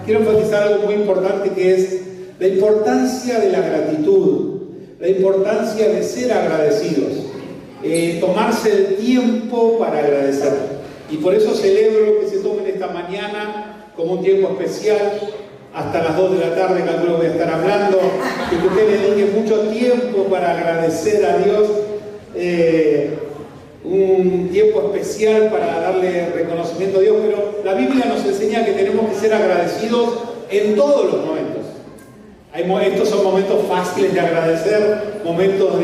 quiero enfatizar algo muy importante, que es la importancia de la gratitud, la importancia de ser agradecidos, tomarse el tiempo para agradecer. Y por eso celebro que se tomen esta mañana como un tiempo especial, hasta las 2 de la tarde, calculo que voy a estar hablando, que usted le dedique mucho tiempo para agradecer a Dios, un tiempo especial para darle reconocimiento a Dios, pero la Biblia nos enseña que tenemos que ser agradecidos en todos los momentos. Estos son momentos fáciles de agradecer, momentos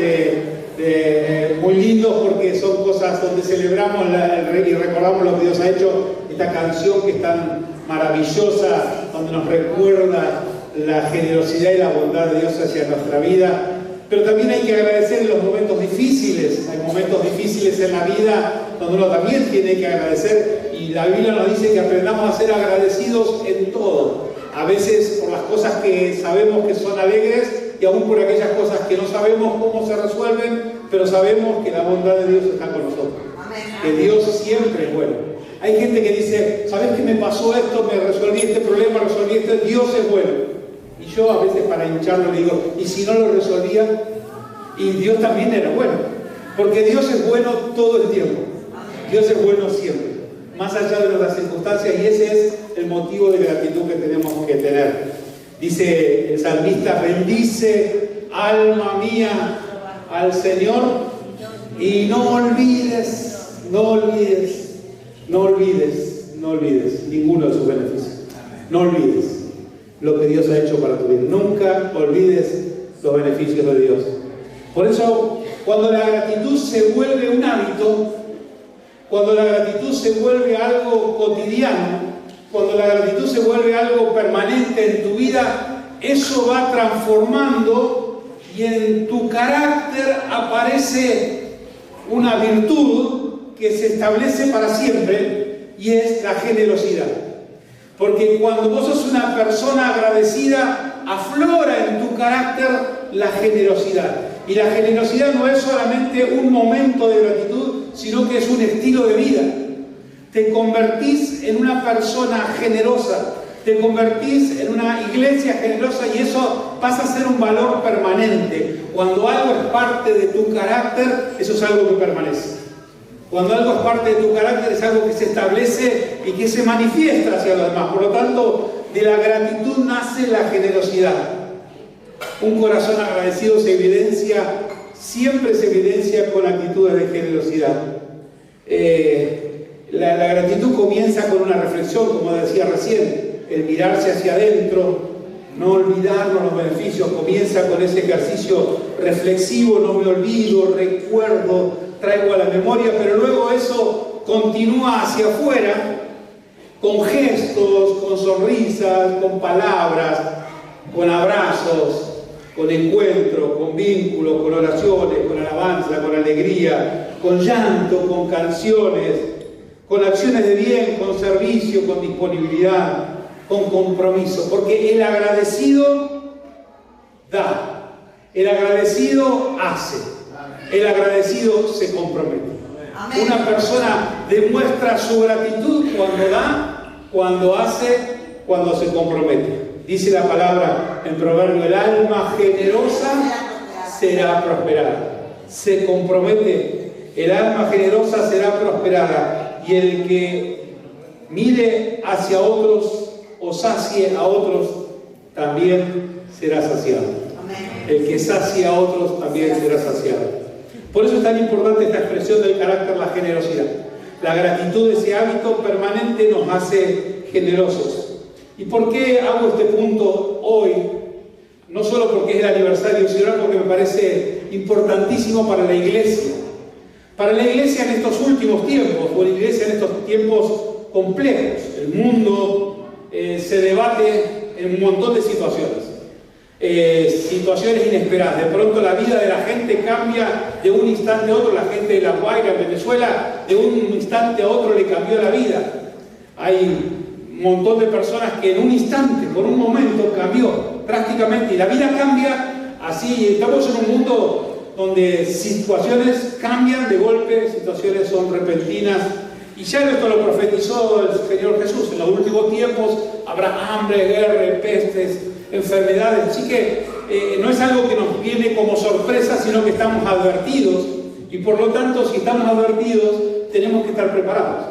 muy lindos, porque son cosas donde celebramos y recordamos lo que Dios ha hecho. Esta canción que es tan maravillosa, donde nos recuerda la generosidad y la bondad de Dios hacia nuestra vida. Pero también hay que agradecer en los momentos difíciles. Hay momentos difíciles en la vida donde uno también tiene que agradecer, y la Biblia nos dice que aprendamos a ser agradecidos en todo. A veces por las cosas que sabemos que son alegres, y aún por aquellas cosas que no sabemos cómo se resuelven, pero sabemos que la bondad de Dios está con nosotros. Que Dios siempre es bueno. Hay gente que dice, ¿sabes qué me pasó esto? Me resolví este problema, resolví esto. Dios es bueno. Y yo a veces, para hincharlo, le digo, ¿y si no lo resolvía? Y Dios también era bueno. Porque Dios es bueno todo el tiempo. Dios es bueno siempre, más allá de nuestras circunstancias, y ese es el motivo de gratitud que tenemos que tener. Dice el salmista, bendice, alma mía, al Señor, y no olvides ninguno de sus beneficios. No olvides lo que Dios ha hecho para tu vida. Nunca olvides los beneficios de Dios. Por eso, cuando la gratitud se vuelve un hábito, cuando la gratitud se vuelve algo cotidiano, cuando la gratitud se vuelve algo permanente en tu vida, eso va transformando, y en tu carácter aparece una virtud que se establece para siempre, y es la generosidad. Porque cuando vos sos una persona agradecida, aflora en tu carácter la generosidad. Y la generosidad no es solamente un momento de gratitud, sino que es un estilo de vida. Te convertís en una persona generosa, te convertís en una iglesia generosa, y eso pasa a ser un valor permanente. Cuando algo es parte de tu carácter, eso es algo que permanece. Cuando algo es parte de tu carácter, es algo que se establece y que se manifiesta hacia los demás. Por lo tanto, de la gratitud nace la generosidad. Un corazón agradecido siempre se evidencia con actitudes de generosidad. La gratitud comienza con una reflexión, como decía recién, el mirarse hacia adentro, no olvidarnos los beneficios. Comienza con ese ejercicio reflexivo, no me olvido, recuerdo, traigo a la memoria, pero luego eso continúa hacia afuera, con gestos, con sonrisas, con palabras, con abrazos, con encuentros, con vínculos, con oraciones, con alabanza, con alegría, con llanto, con canciones, con acciones de bien, con servicio, con disponibilidad, con compromiso. Porque el agradecido da, el agradecido hace, el agradecido se compromete. Una persona demuestra su gratitud cuando da, cuando hace, cuando se compromete. Dice la palabra en Proverbio, el alma generosa será prosperada. Se compromete, el alma generosa será prosperada, y el que mire hacia otros o sacie a otros también será saciado. El que sacia a otros también será saciado. Por eso es tan importante esta expresión del carácter, la generosidad. La gratitud, ese hábito permanente, nos hace generosos. ¿Y por qué hago este punto hoy? No solo porque es el aniversario, sino porque me parece importantísimo para la iglesia. Para la iglesia en estos últimos tiempos, o la iglesia en estos tiempos complejos. El mundo se debate en un montón de situaciones. Situaciones inesperadas. De pronto la vida de la gente cambia de un instante a otro. La gente de La Guaira, en Venezuela, de un instante a otro le cambió la vida. Hay un montón de personas que en un instante, por un momento, cambió drásticamente, y la vida cambia así. Estamos en un mundo donde situaciones cambian de golpe, situaciones son repentinas, Y ya esto lo profetizó el Señor Jesús. En los últimos tiempos habrá hambre, guerra, pestes, enfermedades. Así que no es algo que nos viene como sorpresa, sino que estamos advertidos. Y por lo tanto, si estamos advertidos, tenemos que estar preparados.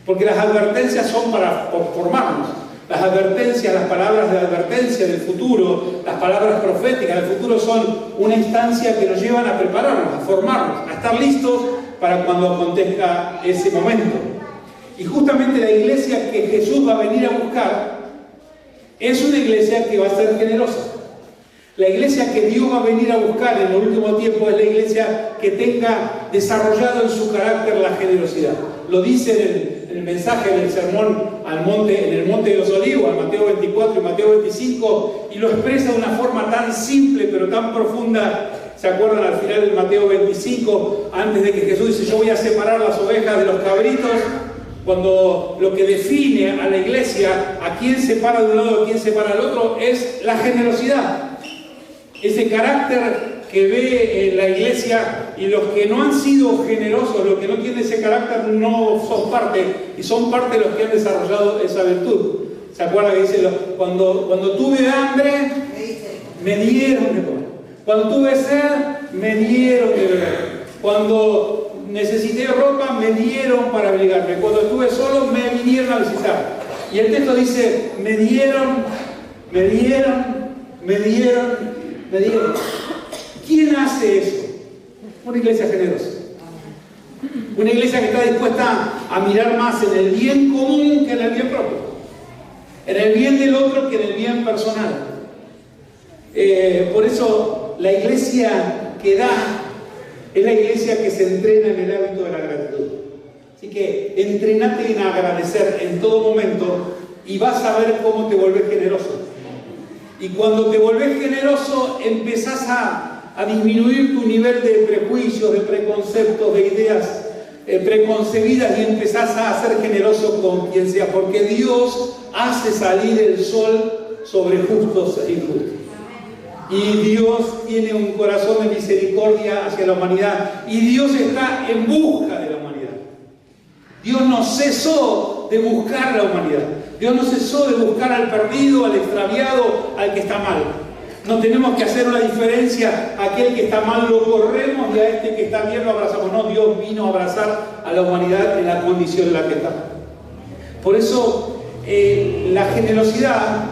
Porque las advertencias son para formarnos. Las advertencias, las palabras de advertencia del futuro, las palabras proféticas del futuro son una instancia que nos llevan a prepararnos, a formarnos, a estar listos para cuando acontezca ese momento. Y justamente la iglesia que Jesús va a venir a buscar es una iglesia que va a ser generosa. La iglesia que Dios va a venir a buscar en el último tiempo es la iglesia que tenga desarrollado en su carácter la generosidad. Lo dice en el mensaje del sermón en el Monte de los Olivos, en Mateo 24 y Mateo 25, y lo expresa de una forma tan simple pero tan profunda. ¿Se acuerdan al final del Mateo 25, antes de que Jesús dice, yo voy a separar las ovejas de los cabritos? Cuando lo que define a la iglesia, a quién separa de un lado, a quién separa del otro, es la generosidad. Ese carácter que ve en la iglesia, y los que no han sido generosos, los que no tienen ese carácter, no son parte, y son parte de los que han desarrollado esa virtud. ¿Se acuerdan que dice, cuando tuve hambre, me dieron de comer? Cuando tuve sed, me dieron de beber. Cuando necesité ropa, me dieron para abrigarme. Cuando estuve solo, me vinieron a visitar. Y el texto dice, me dieron. ¿Quién hace eso? Una iglesia generosa. Una iglesia que está dispuesta a mirar más en el bien común que en el bien propio. En el bien del otro que en el bien personal. Por eso la iglesia que da es la iglesia que se entrena en el hábito de la gratitud. Así que entrenate en agradecer en todo momento y vas a ver cómo te volvés generoso. Y cuando te volvés generoso empezás a disminuir tu nivel de prejuicios, de preconceptos, de ideas preconcebidas, y empezás a ser generoso con quien sea, porque Dios hace salir el sol sobre justos e injustos. Y Dios tiene un corazón de misericordia hacia la humanidad, y Dios está en busca de la humanidad. Dios no cesó de buscar a la humanidad. Dios no cesó de buscar al perdido, al extraviado, al que está mal. No tenemos que hacer una diferencia. Aquel que está mal lo corremos y a este que está bien lo abrazamos. No, Dios vino a abrazar a la humanidad en la condición en la que está. Por eso la generosidad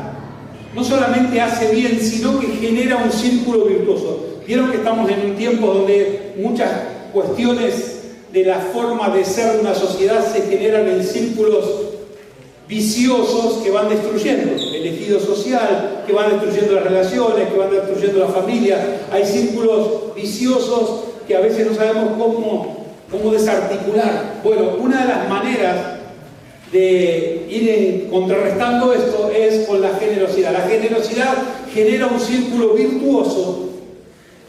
no solamente hace bien, sino que genera un círculo virtuoso. Vieron que estamos en un tiempo donde muchas cuestiones de la forma de ser de una sociedad se generan en círculos viciosos que van destruyendo el tejido social, que van destruyendo las relaciones, que van destruyendo la familia. Hay círculos viciosos que a veces no sabemos cómo desarticular. Bueno, una de las maneras de ir contrarrestando esto es con la generosidad. La generosidad genera un círculo virtuoso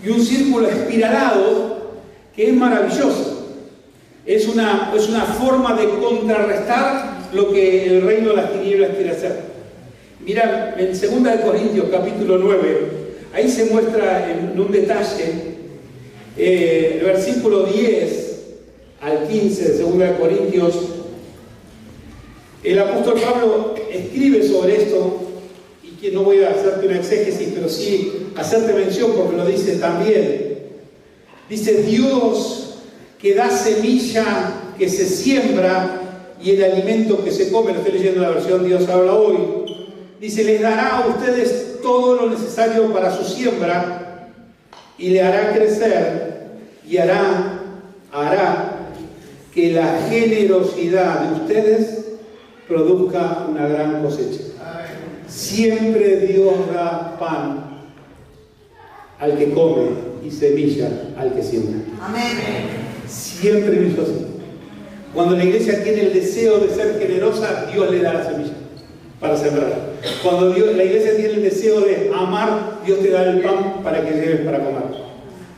y un círculo espiralado que es maravilloso. Es una forma de contrarrestar lo que el reino de las tinieblas quiere hacer. Mira, en 2 Corintios capítulo 9, ahí se muestra en un detalle, el versículo 10 al 15 de 2 Corintios, el apóstol Pablo escribe sobre esto, y que no voy a hacerte una exégesis, pero sí hacerte mención porque lo dice también. Dice, Dios que da semilla que se siembra y el alimento que se come, lo estoy leyendo en la versión Dios habla hoy, dice, les dará a ustedes todo lo necesario para su siembra y le hará crecer y hará que la generosidad de ustedes produzca una gran cosecha. Siempre Dios da pan al que come y semilla al que siembra. Amén. Siempre Dios así. Cuando la iglesia tiene el deseo de ser generosa, Dios le da la semilla para sembrar. Cuando la iglesia tiene el deseo de amar, Dios te da el pan para que lleves para comer.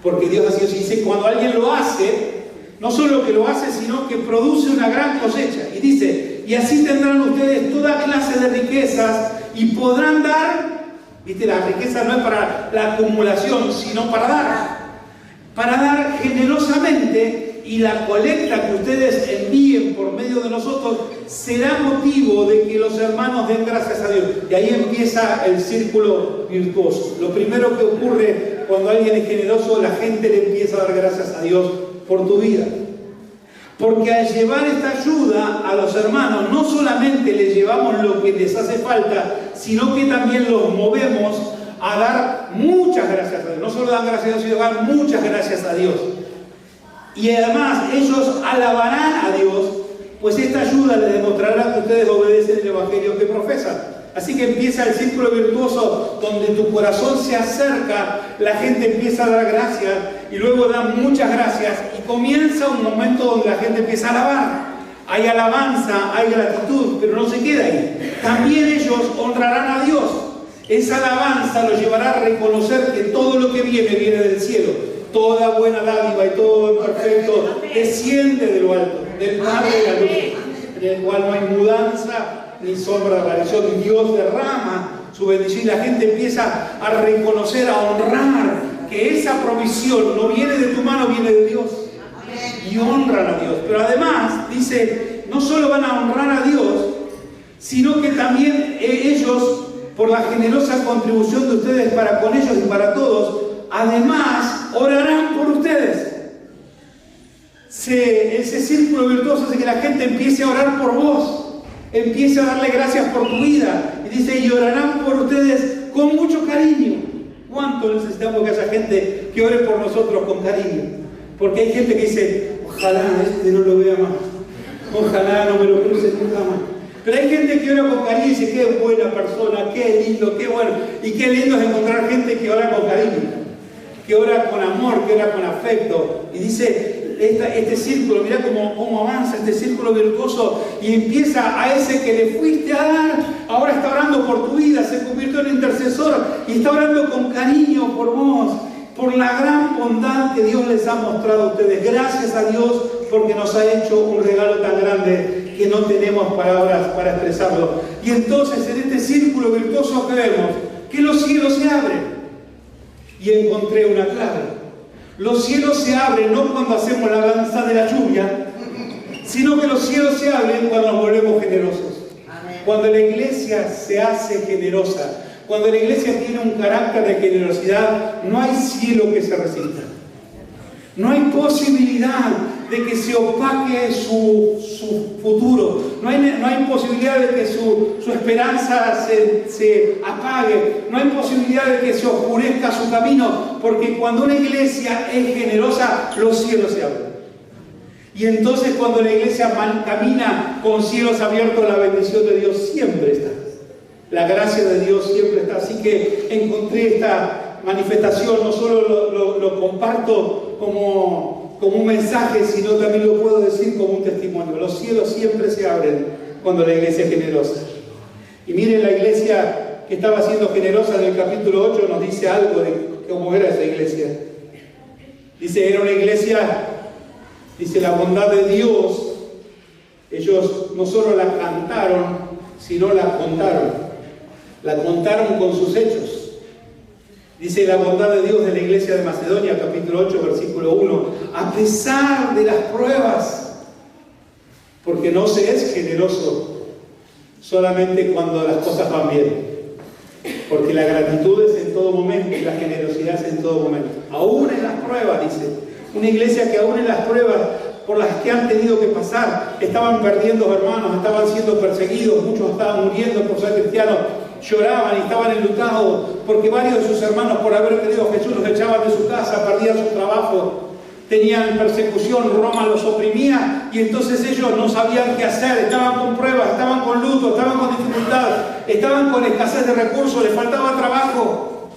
Porque Dios así os dice, cuando alguien lo hace, no solo que lo hace, sino que produce una gran cosecha. Y dice, y así tendrán ustedes toda clase de riquezas y podrán dar, viste, la riqueza no es para la acumulación, sino para dar generosamente, y la colecta que ustedes envíen por medio de nosotros será motivo de que los hermanos den gracias a Dios. Y ahí empieza el círculo virtuoso. Lo primero que ocurre cuando alguien es generoso, la gente le empieza a dar gracias a Dios por tu vida. Porque al llevar esta ayuda a los hermanos, no solamente les llevamos lo que les hace falta, sino que también los movemos a dar muchas gracias a Dios. No solo dan gracias a Dios, sino dar muchas gracias a Dios. Y además ellos alabarán a Dios, pues esta ayuda les demostrará que ustedes obedecen el Evangelio que profesan. Así que empieza el círculo virtuoso donde tu corazón se acerca, la gente empieza a dar gracias y luego dan muchas gracias y comienza un momento donde la gente empieza a alabar. Hay alabanza, hay gratitud, pero no se queda ahí. También ellos honrarán a Dios. Esa alabanza los llevará a reconocer que todo lo que viene del cielo. Toda buena dádiva y todo perfecto desciende de lo alto, del Padre de la luz, en el cual no hay mudanza ni sombra de variación. Y Dios derrama su bendición y la gente empieza a reconocer, a honrar que esa provisión no viene de tu mano, viene de Dios. Y honran a Dios. Pero además, dice, no solo van a honrar a Dios, sino que también ellos, por la generosa contribución de ustedes para con ellos y para todos, además orarán por ustedes. Ese círculo virtuoso hace que la gente empiece a orar por vos, empiece a darle gracias por tu vida. Y dice, y orarán por ustedes con mucho cariño. ¿Cuánto necesitamos que haya gente que ore por nosotros con cariño? Porque hay gente que dice, ojalá no lo vea más, ojalá no me lo cruce nunca más. Pero hay gente que ora con cariño y dice, qué buena persona, qué lindo, qué bueno. Y qué lindo es encontrar gente que ora con cariño, que ora con amor, que ora con afecto. Y dice, este círculo, mirá cómo avanza este círculo virtuoso y empieza a ese que le fuiste a dar, ahora está orando por tu vida, se convirtió en intercesor y está orando con cariño por vos, por la gran bondad que Dios les ha mostrado a ustedes. Gracias a Dios porque nos ha hecho un regalo tan grande que no tenemos palabras para expresarlo. Y entonces en este círculo virtuoso que vemos, que los cielos se abren. Y encontré una clave. Los cielos se abren no cuando hacemos la danza de la lluvia, sino que los cielos se abren cuando nos volvemos generosos. Cuando la iglesia se hace generosa, cuando la iglesia tiene un carácter de generosidad, no hay cielo que se resista. No hay posibilidad de que se opaque su futuro. No hay posibilidad de que su esperanza se apague. No hay posibilidad de que se oscurezca su camino. Porque cuando una iglesia es generosa, los cielos se abren. Y entonces cuando la iglesia camina con cielos abiertos, la bendición de Dios siempre está. La gracia de Dios siempre está. Así que encontré esta manifestación, no solo lo comparto como un mensaje, sino también lo puedo decir como un testimonio. Los cielos siempre se abren cuando la iglesia es generosa. Y miren, la iglesia que estaba siendo generosa en el capítulo 8 nos dice algo de cómo era esa iglesia. Dice, era una iglesia, dice, la bondad de Dios, ellos no solo la cantaron, sino la contaron. La contaron con sus hechos. Dice la bondad de Dios de la iglesia de Macedonia, capítulo 8, versículo 1. A pesar de las pruebas, porque no se es generoso solamente cuando las cosas van bien. Porque la gratitud es en todo momento y la generosidad es en todo momento. Aún en las pruebas, dice. Una iglesia que aún en las pruebas por las que han tenido que pasar, estaban perdiendo hermanos, estaban siendo perseguidos, muchos estaban muriendo por ser cristianos, lloraban y estaban enlutados porque varios de sus hermanos, por haber creído a Jesús, los echaban de su casa, perdían su trabajo, tenían persecución, Roma los oprimía y entonces ellos no sabían qué hacer, estaban con pruebas, estaban con luto, estaban con dificultad, estaban con escasez de recursos, les faltaba trabajo,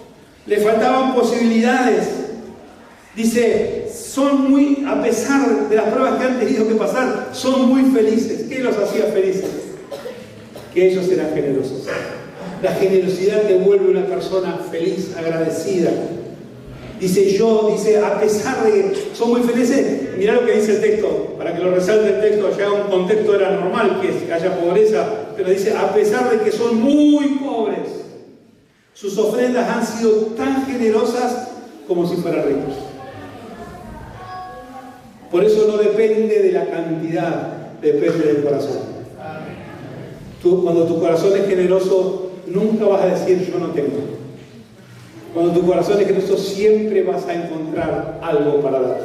les faltaban posibilidades. Dice, a pesar de las pruebas que han tenido que pasar, son muy felices. ¿Qué los hacía felices? Que ellos eran generosos. La generosidad te vuelve una persona feliz, agradecida. Dice, a pesar de que son muy felices, mirá lo que dice el texto, para que lo resalte el texto, allá un contexto era normal que haya pobreza, pero dice, a pesar de que son muy pobres, sus ofrendas han sido tan generosas como si fueran ricos. Por eso no depende de la cantidad, depende del corazón. Cuando tu corazón es generoso, nunca vas a decir yo no tengo. Cuando tu corazón es generoso, siempre vas a encontrar algo para dar.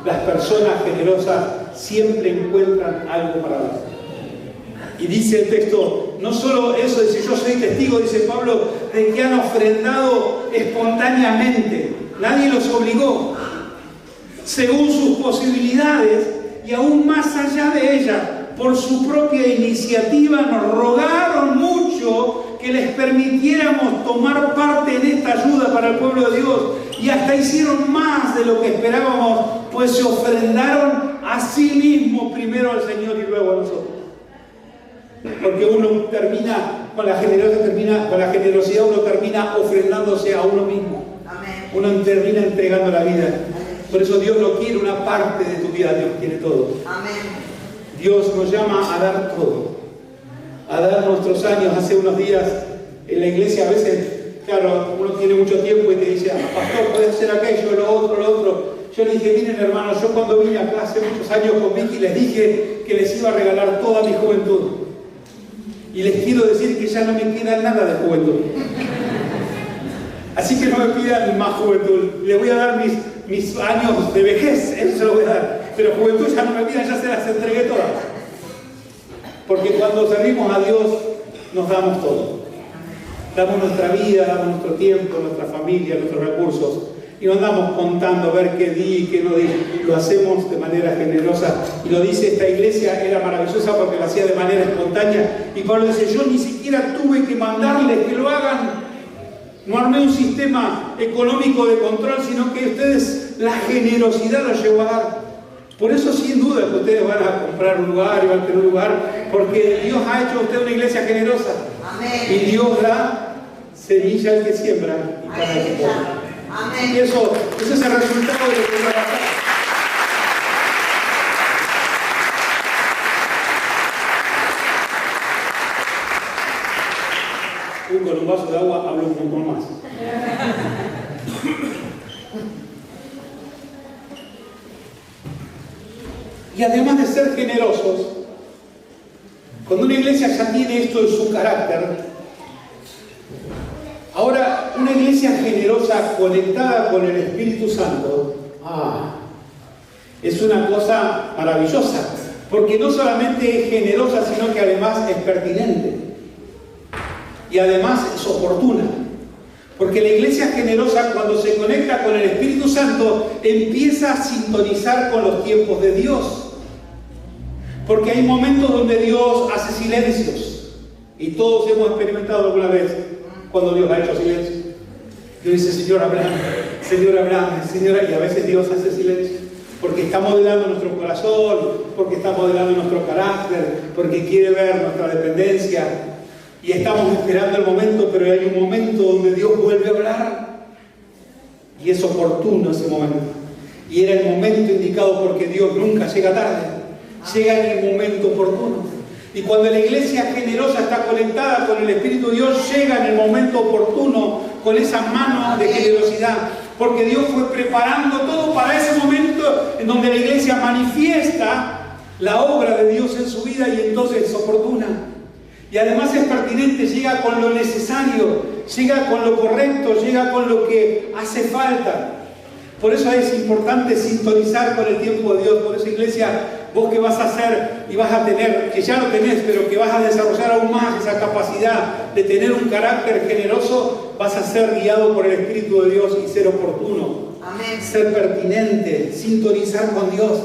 Las personas generosas siempre encuentran algo para dar. Y dice el texto, no solo eso, dice, yo soy testigo, dice Pablo, de que han ofrendado espontáneamente. Nadie los obligó. Según sus posibilidades y aún más allá de ellas, por su propia iniciativa, nos rogaron mucho que les permitiéramos tomar parte en esta ayuda para el pueblo de Dios. Y hasta hicieron más de lo que esperábamos, pues se ofrendaron a sí mismos primero al Señor y luego a nosotros. Porque uno termina con la generosidad, uno termina ofrendándose a uno mismo. Amén. Uno termina entregando la vida. Por eso Dios no quiere una parte de tu vida, Dios quiere todo. Amén. Dios nos llama a dar todo, a dar nuestros años. Hace unos días en la iglesia a veces, claro, uno tiene mucho tiempo y te dice, pastor, puede hacer aquello, lo otro. Yo le dije, miren hermanos, yo cuando vine acá hace muchos años con Vicky les dije que les iba a regalar toda mi juventud. Y les quiero decir que ya no me queda nada de juventud. Así que no me pidan más juventud. Les voy a dar mis años de vejez, eso se lo voy a dar. Pero juventud ya no me pidan, ya se las entregué todas. Porque cuando servimos a Dios, nos damos todo. Damos nuestra vida, damos nuestro tiempo, nuestra familia, nuestros recursos. Y no andamos contando a ver qué di y qué no di. Lo hacemos de manera generosa. Y lo dice esta iglesia, era maravillosa porque lo hacía de manera espontánea. Y Pablo dice, yo ni siquiera tuve que mandarles que lo hagan. No armé un sistema económico de control, sino que ustedes, la generosidad los llevó a dar. Por eso sin duda que ustedes van a comprar un lugar y van a tener un lugar, porque Dios ha hecho a usted una iglesia generosa. Amén. Y Dios da semilla al que siembra y pan al que come. Amén. Y eso es el resultado de lo que va a pasar. Con un vaso de agua hablo un poco más. Y además de ser generosos, cuando una iglesia ya tiene esto en su carácter, ahora una iglesia generosa conectada con el Espíritu Santo, es una cosa maravillosa, porque no solamente es generosa, sino que además es pertinente. Y además es oportuna. Porque la iglesia generosa, cuando se conecta con el Espíritu Santo, empieza a sintonizar con los tiempos de Dios. Porque hay momentos donde Dios hace silencios. Y todos hemos experimentado alguna vez cuando Dios ha hecho silencio. Dios dice, Señor, háblame, Señora, y a veces Dios hace silencio. Porque está modelando nuestro corazón, porque está modelando nuestro carácter, porque quiere ver nuestra dependencia. Y estamos esperando el momento, pero hay un momento donde Dios vuelve a hablar. Y es oportuno ese momento. Y era el momento indicado porque Dios nunca llega tarde. Llega en el momento oportuno. Y cuando la iglesia generosa está conectada con el Espíritu de Dios, llega en el momento oportuno con esa mano de generosidad. Porque Dios fue preparando todo para ese momento en donde la iglesia manifiesta la obra de Dios en su vida y entonces es oportuna. Y además es pertinente, llega con lo necesario, llega con lo correcto, llega con lo que hace falta. Por eso es importante sintonizar con el tiempo de Dios. Por eso, iglesia, vos que vas a hacer y vas a tener, que ya lo tenés, pero que vas a desarrollar aún más esa capacidad de tener un carácter generoso, vas a ser guiado por el Espíritu de Dios y ser oportuno. Amén. Ser pertinente, sintonizar con Dios.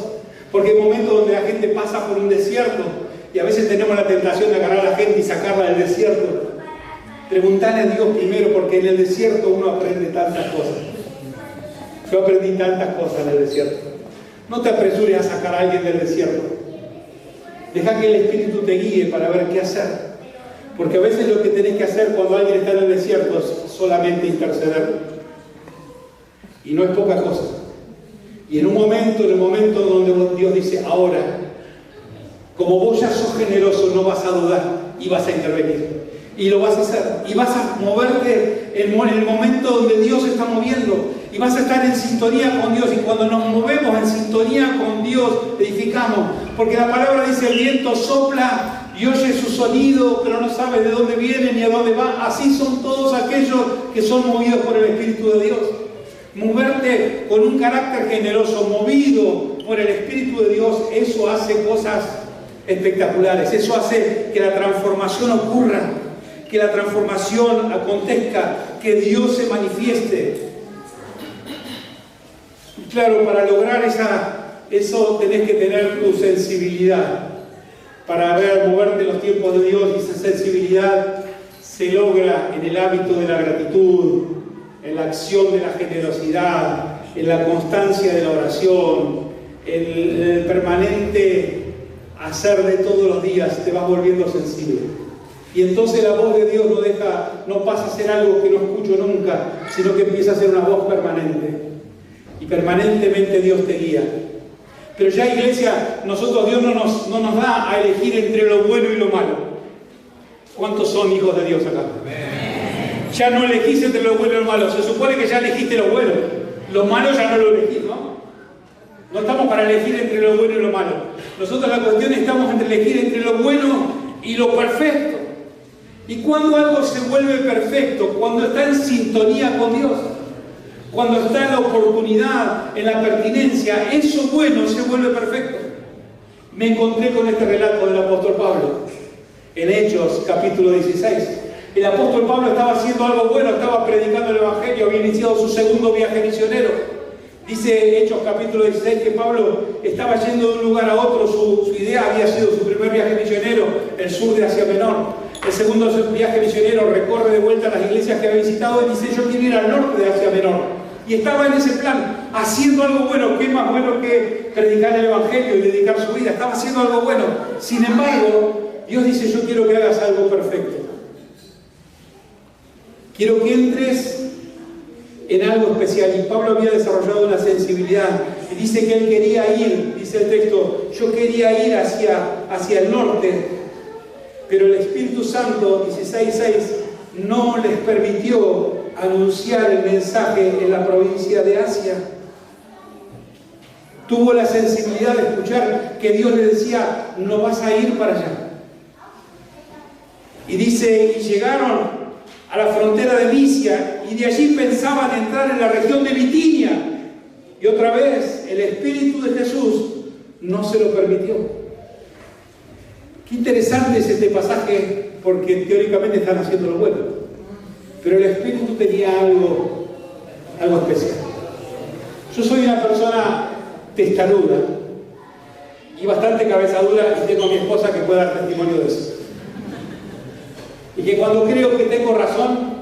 Porque hay momentos donde la gente pasa por un desierto y a veces tenemos la tentación de agarrar a la gente y sacarla del desierto. Preguntale a Dios primero, porque en el desierto uno aprende tantas cosas. Yo aprendí tantas cosas en el desierto. No te apresures a sacar a alguien del desierto. Deja que el Espíritu te guíe para ver qué hacer. Porque a veces lo que tenés que hacer cuando alguien está en el desierto es solamente interceder. Y no es poca cosa. Y en el momento donde Dios dice, ahora, como vos ya sos generoso, no vas a dudar y vas a intervenir. Y lo vas a hacer. Y vas a moverte en el momento donde Dios está moviendo. y vas a estar en sintonía con Dios. Y cuando nos movemos en sintonía con Dios, edificamos. Porque la palabra dice, el viento sopla y oye su sonido, pero no sabe de dónde viene ni a dónde va. Así son todos aquellos que son movidos por el Espíritu de Dios. Moverte con un carácter generoso, movido por el Espíritu de Dios, eso hace cosas espectaculares. Eso hace que la transformación ocurra, que la transformación acontezca, que Dios se manifieste. Y claro, para lograr eso tenés que tener tu sensibilidad. Para moverte en los tiempos de Dios, y esa sensibilidad se logra en el hábito de la gratitud, en la acción de la generosidad, en la constancia de la oración, en el permanente hacer de todos los días, te vas volviendo sensible. Y entonces la voz de Dios no pasa a ser algo que no escucho nunca, sino que empieza a ser una voz permanente. Y permanentemente Dios te guía. Pero ya, iglesia, Dios no nos da a elegir entre lo bueno y lo malo. ¿Cuántos son hijos de Dios acá? Ya no elegís entre lo bueno y lo malo. Se supone que ya elegiste lo bueno. Lo malo ya no lo elegís, ¿no? No estamos para elegir entre lo bueno y lo malo. Nosotros la cuestión estamos entre elegir entre lo bueno y lo perfecto. Y cuando algo se vuelve perfecto, cuando está en sintonía con Dios, cuando está en la oportunidad, en la pertinencia, eso bueno se vuelve perfecto. Me encontré con este relato del apóstol Pablo, en Hechos, capítulo 16. El apóstol Pablo estaba haciendo algo bueno, estaba predicando el Evangelio, había iniciado su segundo viaje misionero. Dice Hechos, capítulo 16, que Pablo estaba yendo de un lugar a otro. Su idea había sido su primer viaje misionero, el sur de Asia Menor. El segundo viaje misionero recorre de vuelta las iglesias que había visitado y dice, yo quiero ir al norte de Asia Menor. Y estaba en ese plan, haciendo algo bueno. ¿Qué más bueno que predicar el Evangelio y dedicar su vida? Estaba haciendo algo bueno. Sin embargo, Dios dice, yo quiero que hagas algo perfecto. Quiero que entres en algo especial. Y Pablo había desarrollado una sensibilidad. Y dice que él quería ir, dice el texto, yo quería ir hacia el norte. Pero el Espíritu Santo, 16:6, no les permitió anunciar el mensaje en la provincia de Asia. Tuvo la sensibilidad de escuchar que Dios le decía, no vas a ir para allá. Y dice, y llegaron a la frontera de Misia, y de allí pensaban entrar en la región de Bitinia. Y otra vez, el Espíritu de Jesús no se lo permitió. Qué interesante es este pasaje, porque teóricamente están haciendo lo bueno. Pero el Espíritu tenía algo especial. Yo soy una persona testaruda y bastante cabezadura, y tengo a mi esposa que puede dar testimonio de eso. Y que cuando creo que tengo razón,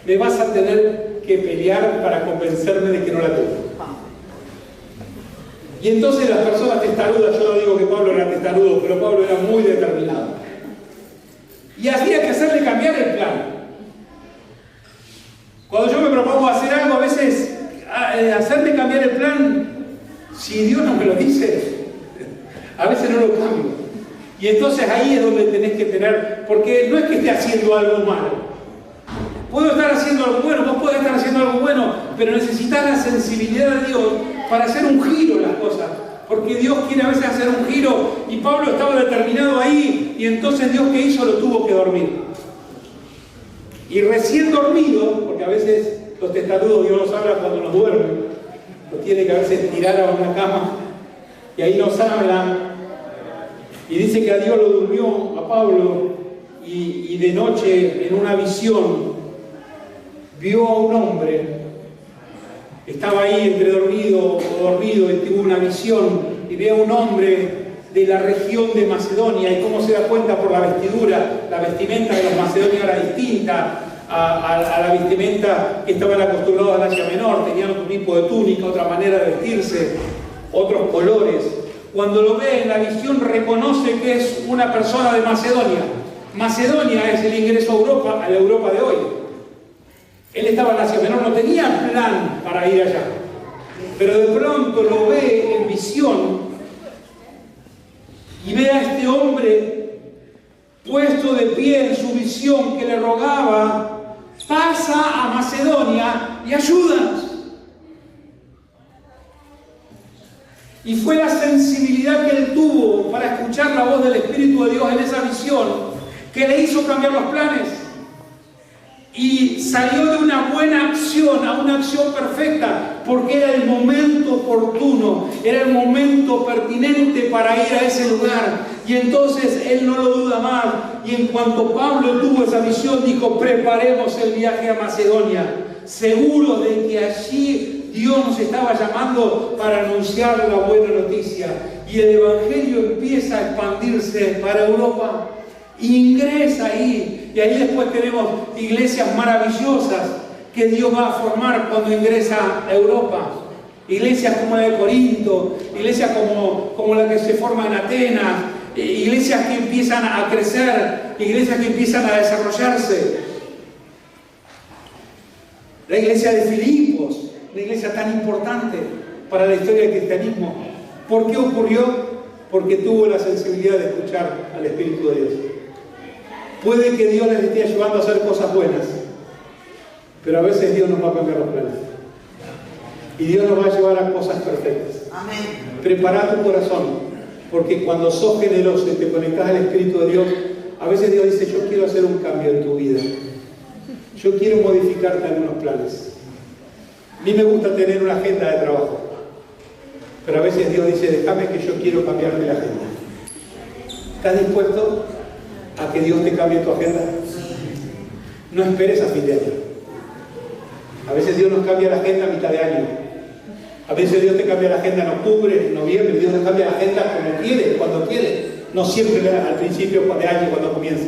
me vas a tener que pelear para convencerme de que no la tengo. Y entonces las personas testarudas, yo no digo que Pablo era testarudo, pero Pablo era muy determinado. Y había que hacerle cambiar el plan. Cuando yo me propongo hacer algo, a veces hacerme cambiar el plan, si Dios no me lo dice, a veces no lo cambio. Y entonces ahí es donde tenés que tener, porque no es que esté haciendo algo malo. Puedo estar haciendo algo bueno, vos podés estar haciendo algo bueno, pero necesitas la sensibilidad de Dios para hacer un giro en las cosas. Porque Dios quiere a veces hacer un giro, y Pablo estaba determinado ahí, y entonces Dios, ¿qué hizo? Lo tuvo que dormir. Y recién dormido, porque a veces los testarudos Dios nos habla cuando nos duermen, los tiene que a veces tirar a una cama, y ahí nos habla, y dice que a Dios lo durmió, a Pablo, y de noche en una visión vio a un hombre, estaba ahí entre dormido o dormido, y tuvo una visión, y ve a un hombre de la región de Macedonia. Y cómo se da cuenta por la vestidura. La vestimenta de los macedonios era distinta a la vestimenta que estaban acostumbrados en Asia Menor. Tenían otro tipo de túnica, otra manera de vestirse, otros colores. Cuando lo ve en la visión, reconoce que es una persona de Macedonia. Macedonia es el ingreso a Europa, a la Europa de hoy. Él estaba en Asia Menor, no tenía plan para ir allá. Pero de pronto lo ve en visión y ve a este hombre puesto de pie en su visión, que le rogaba, pasa a Macedonia y ayúdanos. Y fue la sensibilidad que él tuvo para escuchar la voz del Espíritu de Dios en esa visión que le hizo cambiar los planes. Y salió de una buena acción a una acción perfecta, porque era el momento oportuno, era el momento pertinente para ir a ese lugar. Y entonces él no lo duda más. Y en cuanto Pablo tuvo esa visión, dijo: preparemos el viaje a Macedonia, seguro de que allí Dios nos estaba llamando para anunciar la buena noticia. Y el Evangelio empieza a expandirse para Europa. Ingresa ahí, y ahí después tenemos iglesias maravillosas que Dios va a formar cuando ingresa a Europa. Iglesias como la de Corinto, iglesias como la que se forma en Atenas, iglesias que empiezan a crecer, iglesias que empiezan a desarrollarse. La iglesia de Filipos, una iglesia tan importante para la historia del cristianismo. ¿Por qué ocurrió? Porque tuvo la sensibilidad de escuchar al Espíritu de Dios. Puede que Dios les esté ayudando a hacer cosas buenas, pero a veces Dios nos va a cambiar los planes. Y Dios nos va a llevar a cosas perfectas. Amén. Prepara tu corazón, porque cuando sos generoso y te conectás al Espíritu de Dios, a veces Dios dice: yo quiero hacer un cambio en tu vida. Yo quiero modificarte algunos planes. A mí me gusta tener una agenda de trabajo, pero a veces Dios dice: déjame que yo quiero cambiarte la agenda. ¿Estás dispuesto a que Dios te cambie tu agenda? No esperes a fin de año. A veces Dios nos cambia la agenda a mitad de año. A veces Dios te cambia la agenda en octubre, en noviembre. Dios te cambia la agenda como quiere, cuando quiere. No siempre al principio de año, cuando comienza.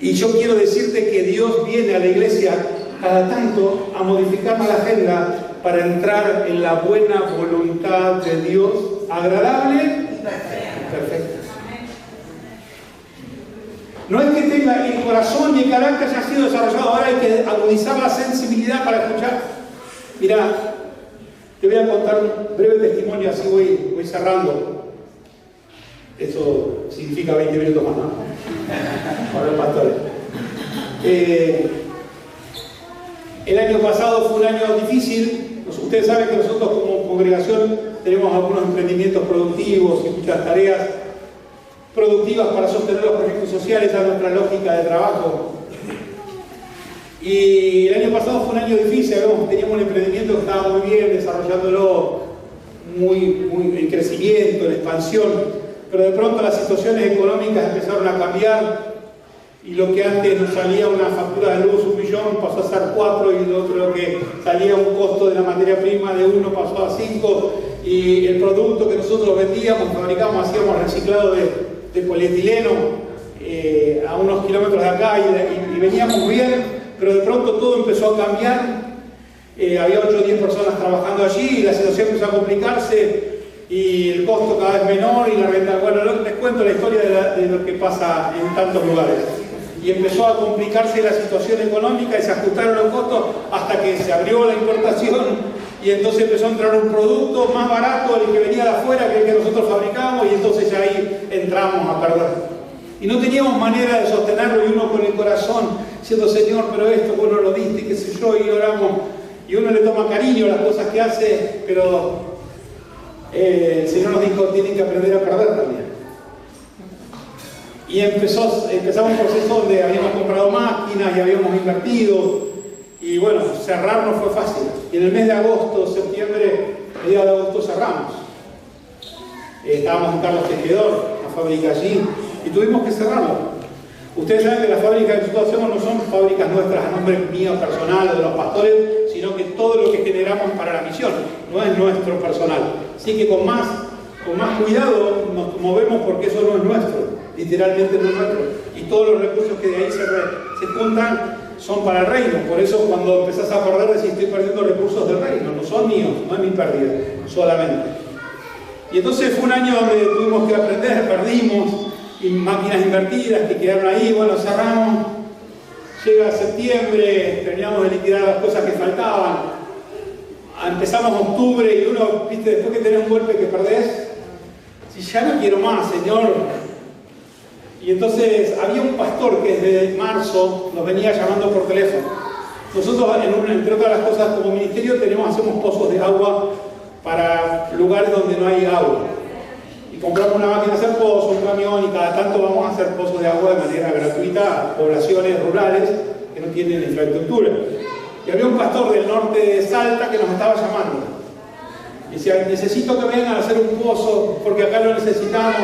Y yo quiero decirte que Dios viene a la iglesia cada tanto a modificarnos la agenda para entrar en la buena voluntad de Dios, agradable y perfecta. No es que tenga el corazón y el carácter ya ha sido desarrollado, ahora hay que agudizar la sensibilidad para escuchar. Mira, te voy a contar un breve testimonio, así voy cerrando. Eso significa 20 minutos más, ¿no? Para los pastores. El año pasado fue un año difícil. Ustedes saben que nosotros como congregación tenemos algunos emprendimientos productivos y muchas tareas productivas para sostener los proyectos sociales a nuestra lógica de trabajo. Y el año pasado fue un año difícil. Teníamos un emprendimiento que estaba muy bien, desarrollándolo muy en crecimiento, en expansión, pero de pronto las situaciones económicas empezaron a cambiar y lo que antes nos salía una factura de luz 1 millón pasó a ser 4, y lo otro, lo que salía un costo de la materia prima de 1 pasó a 5, y el producto que nosotros vendíamos, fabricamos, hacíamos reciclado de polietileno a unos kilómetros de acá, y veníamos bien, pero de pronto todo empezó a cambiar. Había 8 o 10 personas trabajando allí y la situación empezó a complicarse y el costo cada vez menor y la renta. Bueno, les cuento la historia de lo que pasa en tantos lugares. Y empezó a complicarse la situación económica y se ajustaron los costos hasta que se abrió la importación, y entonces empezó a entrar un producto más barato el que venía de afuera que el que nosotros fabricábamos, y entonces ya ahí entramos a perder. Y no teníamos manera de sostenerlo, y uno con el corazón diciendo: Señor, pero esto vos no lo diste, qué sé yo, y oramos. Y uno le toma cariño a las cosas que hace, pero el Señor nos dijo: tienen que aprender a perder también. Y empezamos un proceso donde habíamos comprado máquinas y habíamos invertido, y bueno, cerrar no fue fácil. Y en el mes de agosto, septiembre, mediados de agosto cerramos. Estábamos en Carlos Tejedor, la fábrica allí, y tuvimos que cerrarlo. Ustedes saben que las fábricas que nosotros hacemos no son fábricas nuestras a nombre mío personal o de los pastores, sino que todo lo que generamos para la misión no es nuestro personal. Así que con más cuidado nos movemos, porque eso no es nuestro, literalmente no es nuestro. Y todos los recursos que de ahí se juntan son para el reino. Por eso cuando empezás a perder, decís: estoy perdiendo recursos del reino, no son míos, no es mi pérdida solamente. Y entonces fue un año donde tuvimos que aprender, perdimos, y máquinas invertidas que quedaron ahí. Bueno, cerramos, llega septiembre, terminamos de liquidar las cosas que faltaban, empezamos octubre, y uno, viste, después que tenés un golpe que perdés, si ya no quiero más, Señor. Y entonces había un pastor que desde marzo nos venía llamando por teléfono. Nosotros, entre otras las cosas, como ministerio hacemos pozos de agua para lugares donde no hay agua. Y compramos una máquina de hacer pozos, un camión, y cada tanto vamos a hacer pozos de agua de manera gratuita a poblaciones rurales que no tienen infraestructura. Y había un pastor del norte de Salta que nos estaba llamando. Y decía, necesito que vengan a hacer un pozo porque acá lo necesitamos.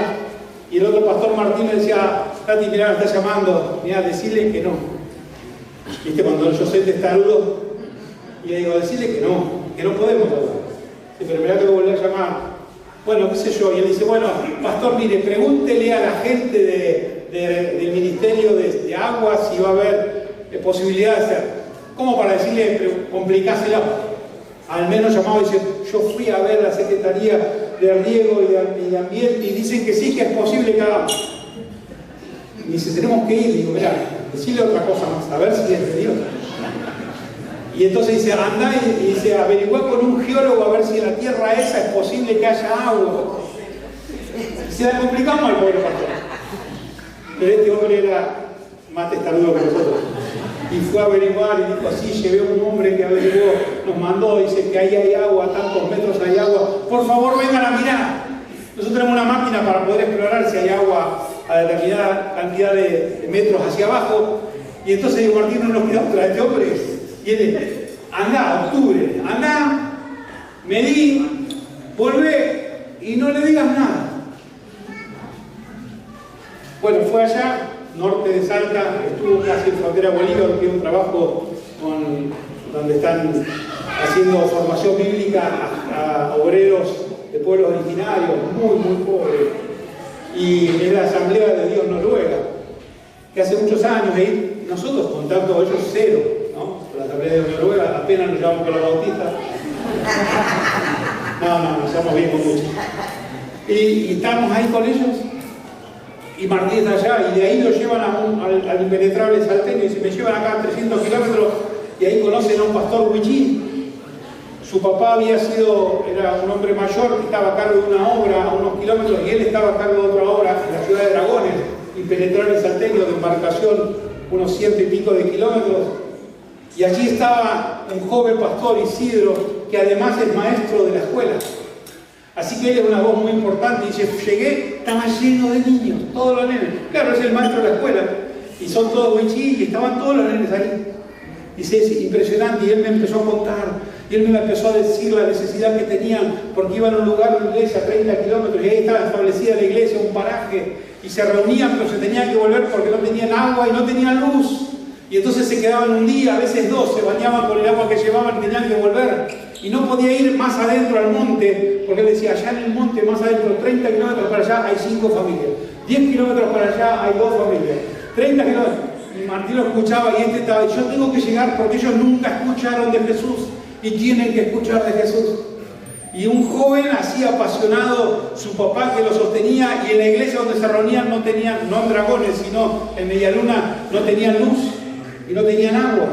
Y el otro pastor Martín le decía, Tati, mirá, me está llamando, mirá, decirle que no. ¿Viste? Cuando yo soy testarudo, y le digo, decirle que no podemos hablar. Sí, pero mirá que lo volví a llamar. Bueno, qué sé yo. Y él dice, bueno, pastor, mire, pregúntele a la gente del Ministerio de Agua si va a haber posibilidad de hacer. ¿Cómo para decirle, complicásela? Al menos llamado y dice, yo fui a ver la Secretaría de Riego y de Ambiente y dicen que sí, que es posible que hagamos. Y dice, tenemos que ir. Digo, mirá, decirle otra cosa más, a ver si es de Dios. Y entonces dice, anda y dice, averigua con un geólogo a ver si en la tierra esa es posible que haya agua. Y se la complicamos al pobre pastor. Pero este hombre era más testarudo que nosotros. Y fue a averiguar y dijo, sí, llevé a un hombre que averiguó, nos mandó, dice que ahí hay agua, tantos metros hay agua, por favor vengan a mirar. Nosotros tenemos una máquina para poder explorar si hay agua a determinada cantidad de metros hacia abajo. Y entonces digo, Martín, no nos queda otra, este hombre. Y él, anda, octubre, anda, medí, volvé y no le digas nada. Bueno, fue allá, norte de Salta, estuvo casi en frontera Bolívar, tiene un trabajo donde están haciendo formación bíblica a obreros de pueblos originarios, muy pobres. Y es la Asamblea de Dios Noruega, que hace muchos años, ahí nosotros contacto ellos cero, ¿no? La Asamblea de Dios Noruega, apenas nos llevamos con la bautista. No, nos llevamos bien con muchos. Y estamos ahí con ellos. Y Martín está allá, y de ahí lo llevan al impenetrable salteño, y se me llevan acá a 300 kilómetros, y ahí conocen a un pastor huichí. Su papá era un hombre mayor que estaba a cargo de una obra a unos kilómetros, y él estaba a cargo de otra obra en la ciudad de Dragones, impenetrable salteño, de embarcación, unos 100 y pico de kilómetros. Y allí estaba un joven pastor, Isidro, que además es maestro de la escuela. Así que él es una voz muy importante, y dice, llegué, estaba lleno de niños, todos los nenes. Claro, es el maestro de la escuela, y son todos huichí, y estaban todos los nenes ahí. Dice, es impresionante, y él me empezó a contar, y él me empezó a decir la necesidad que tenían, porque iban a un lugar, una iglesia, 30 kilómetros, y ahí estaba establecida la iglesia, un paraje, y se reunían, pero se tenían que volver porque no tenían agua y no tenían luz. Y entonces se quedaban un día, a veces dos, se bañaban con el agua que llevaban y tenían que volver. Y no podía ir más adentro al monte, porque él decía, allá en el monte, más adentro, 30 kilómetros para allá hay 5 familias. 10 kilómetros para allá hay 2 familias. 30 kilómetros. Y Martín lo escuchaba y este estaba, yo tengo que llegar porque ellos nunca escucharon de Jesús y tienen que escuchar de Jesús. Y un joven así apasionado, su papá que lo sostenía, y en la iglesia donde se reunían no tenían, no en Dragones, sino en Medialuna, no tenían luz y no tenían agua.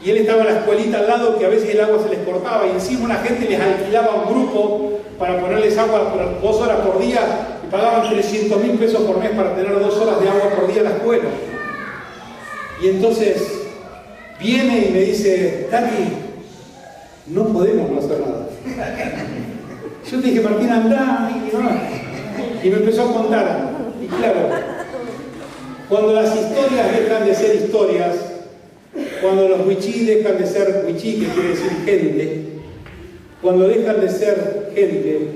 Y él estaba en la escuelita al lado, que a veces el agua se les cortaba, y encima la gente les alquilaba un grupo para ponerles agua por 2 horas por día, y pagaban 300.000 pesos por mes para tener 2 horas de agua por día en la escuela. Y entonces viene y me dice, Tati, no podemos no hacer nada. Yo te dije, Martín, andá, y me empezó a contar. Y claro, cuando las historias dejan de ser historias, cuando los huichí dejan de ser huichí, que quiere decir gente, cuando dejan de ser gente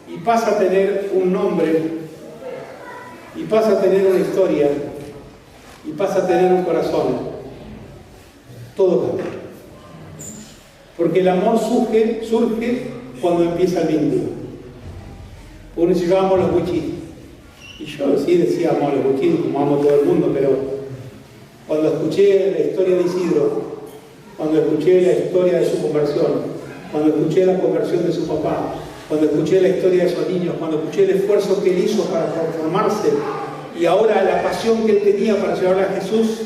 y pasa a tener un nombre, y pasa a tener una historia, y pasa a tener un corazón, todo cambia. Porque el amor surge cuando empieza el vínculo. Uno llegábamos los huichí, y yo sí decía amo a los huichí, como amo a todo el mundo, pero cuando escuché la historia de Isidro, cuando escuché la historia de su conversión, cuando escuché la conversión de su papá, cuando escuché la historia de esos niños, cuando escuché el esfuerzo que él hizo para transformarse y ahora la pasión que él tenía para llevarle a Jesús,